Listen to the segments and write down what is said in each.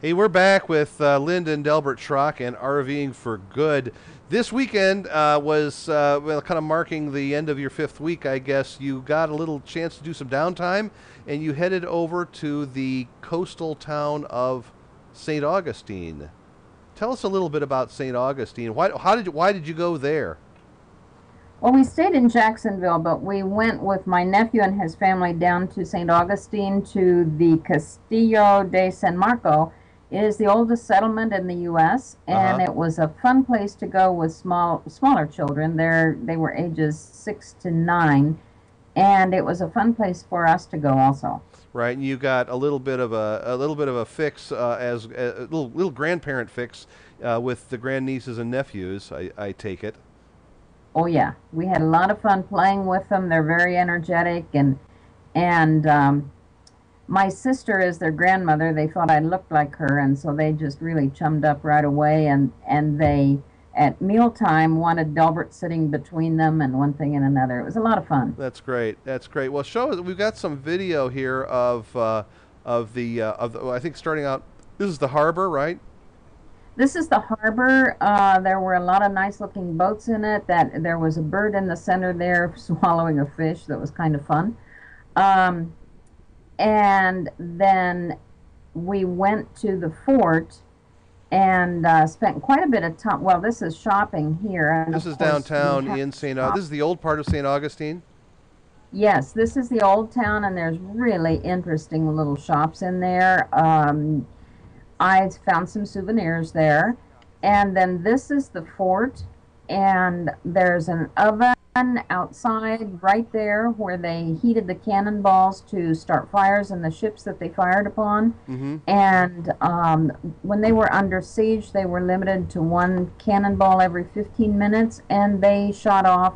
Hey, we're back with Linda and Delbert Schrock and RVing for Good. This weekend was well, kind of marking the end of your fifth week, I guess. You got a little chance to do some downtime, and you headed over to the coastal town of St. Augustine. Tell us a little bit about St. Augustine. Why did you go there? Well, we stayed in Jacksonville, but we went with my nephew and his family down to St. Augustine to the Castillo de San Marco. It is the oldest settlement in the U.S., Uh and huh. it was a fun place to go with smaller children. They were ages 6 to 9, and it was a fun place for us to go also. Right, and you got a little bit of a fix as a little grandparent fix with the grandnieces and nephews. I take it. Oh yeah, we had a lot of fun playing with them. They're very energetic, and my sister is their grandmother. They thought I looked like her, and so they just really chummed up right away. And they at mealtime wanted Delbert sitting between them, and one thing and another. It was a lot of fun. That's great. That's great. Well, show us. We've got some video here of the. I think starting out. This is the harbor, right? This is the harbor. There were a lot of nice looking boats in it. That there was a bird in the center there swallowing a fish. That was kind of fun. Um, and then we went to the fort and spent quite a bit of time. Well, this is shopping here, and This of is course we downtown have in to St. This shop. is the old part of St. Augustine. Yes, this is the old town, and there's really interesting little shops in there. I found some souvenirs there. And then this is the fort, and there's an oven outside right there where they heated the cannonballs to start fires in the ships that they fired upon. Mm-hmm. And when they were under siege, they were limited to one cannonball every 15 minutes, and they shot off,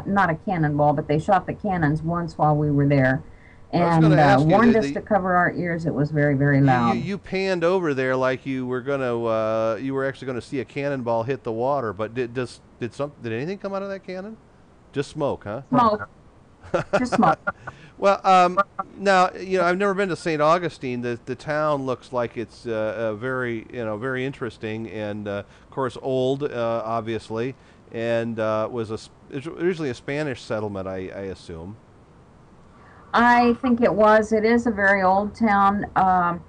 not a cannonball, but they shot the cannons once while we were there I was going and to ask you warned us to cover our ears. It was very, very loud. you panned over there like you were actually gonna see a cannonball hit the water, but did anything come out of that cannon? Just smoke, huh? Smoke, just smoke. Well, now I've never been to St. Augustine. The town looks like it's very very interesting, and of course old, obviously, and it's originally a Spanish settlement, I assume. I think it was. It is a very old town.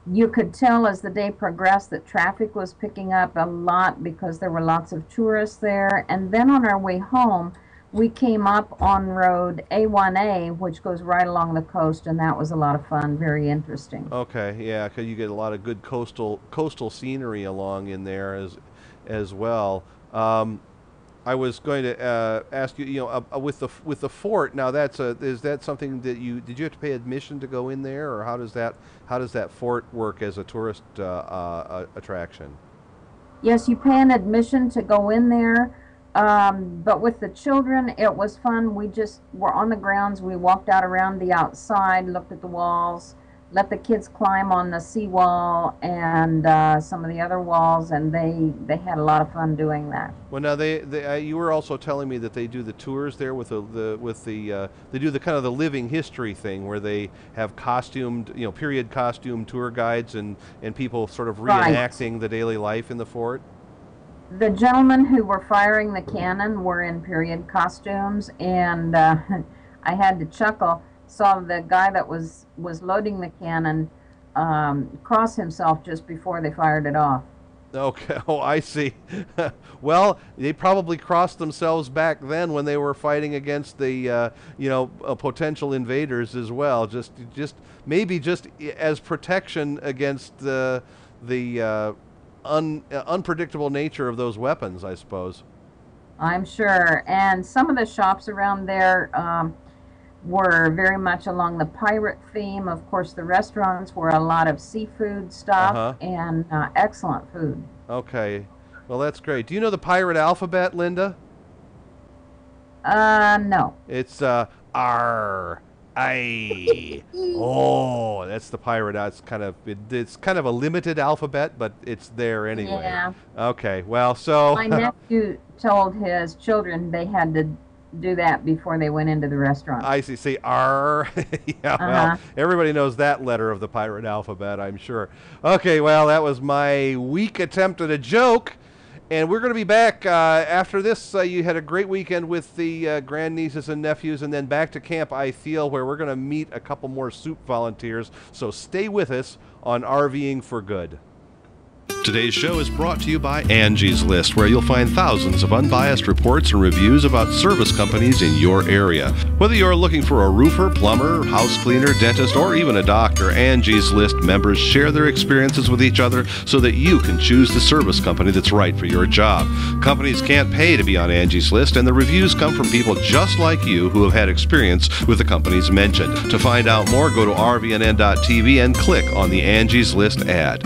You could tell as the day progressed that traffic was picking up a lot because there were lots of tourists there. And then on our way home, we came up on Road A1A, which goes right along the coast, and that was a lot of fun, very interesting. Okay, yeah, 'cause you get a lot of good coastal scenery along in there as well. I was going to ask you, with the fort. Now, is that something that you have to pay admission to go in there, or how does that fort work as a tourist attraction? Yes, you pay an admission to go in there, but with the children, it was fun. We just were on the grounds. We walked out around the outside, looked at the walls, let the kids climb on the seawall and some of the other walls, and they had a lot of fun doing that. Well, now you were also telling me that they do the tours there with they do the kind of the living history thing where they have costumed, period costume tour guides and people sort of Right. reenacting the daily life in the fort. The gentlemen who were firing the cannon were in period costumes, and I had to chuckle. Saw the guy that was loading the cannon cross himself just before they fired it off. Okay. Oh, I see. Well, they probably crossed themselves back then when they were fighting against the potential invaders as well. Just maybe just as protection against the unpredictable nature of those weapons, I suppose. I'm sure. And some of the shops around there were very much along the pirate theme. Of course, the restaurants were a lot of seafood Uh stuff huh. and excellent food. Okay. Well, that's great. Do you know the pirate alphabet, Linda? No. It's R I. Oh, that's the pirate. It's kind of a limited alphabet, but it's there anyway. Yeah. Okay. Well, so My nephew told his children they had to do that before they went into the restaurant. I see. Say R. Yeah, well, Uh-huh. everybody knows that letter of the pirate alphabet, I'm sure. Okay, well, that was my weak attempt at a joke. And we're going to be back after this. You had a great weekend with the grandnieces and nephews, and then back to Camp Ithiel, where we're going to meet a couple more soup volunteers. So stay with us on RVing for Good. Today's show is brought to you by Angie's List, where you'll find thousands of unbiased reports and reviews about service companies in your area. Whether you're looking for a roofer, plumber, house cleaner, dentist, or even a doctor, Angie's List members share their experiences with each other so that you can choose the service company that's right for your job. Companies can't pay to be on Angie's List, and the reviews come from people just like you who have had experience with the companies mentioned. To find out more, go to RVNN.TV and click on the Angie's List ad.